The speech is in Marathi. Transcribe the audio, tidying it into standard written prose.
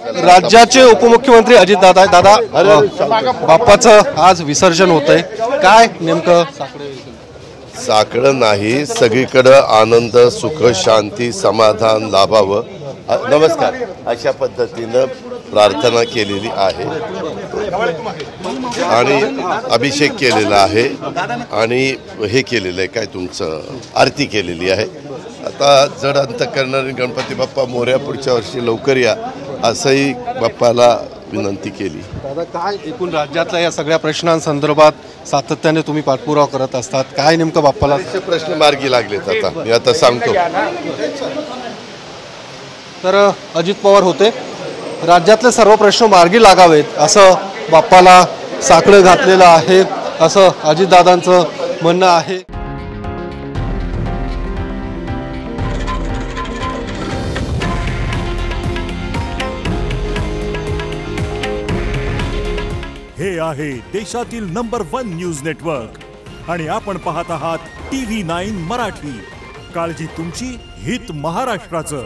राज्याचे उपमुख्यमंत्री अजितदादा बाप्पाचं आज विसर्जन होतंय, काय नेमकं साकडं नाही, सगळीकडे आनंद, सुख, शांती, समाधान लाभावं, नमस्कार, अशा पद्धतीनं प्रार्थना केलेली आहे आणि अभिषेक केलेला आहे आणि हे केलेलं आहे, काय तुमचं आरती केलेली आहे। आता जड अंत करणारे गणपती बाप्पा मोरया, पुढच्या वर्षी लवकर या असंही बाप्पाला विनंती केली। दादा, काय एकूण राज्यातल्या या सगळ्या प्रश्नांसंदर्भात सातत्याने तुम्ही पाठपुरावा करत असतात, काय नेमकं बाप्पाला प्रश्न मार्गी लागलेत? आता मी आता सांगतो। तर अजित पवार होते, राज्यातले सर्व प्रश्न मार्गी लागावेत असं बाप्पाला साकडं घातलेलं आहे असं अजितदादांचं म्हणणं आहे। हे आहे देशातील नंबर 1 न्यूज नेटवर्क आणि आपण पाहत आहात TV9 मराठी। काळजी तुमची, हित महाराष्ट्राचं।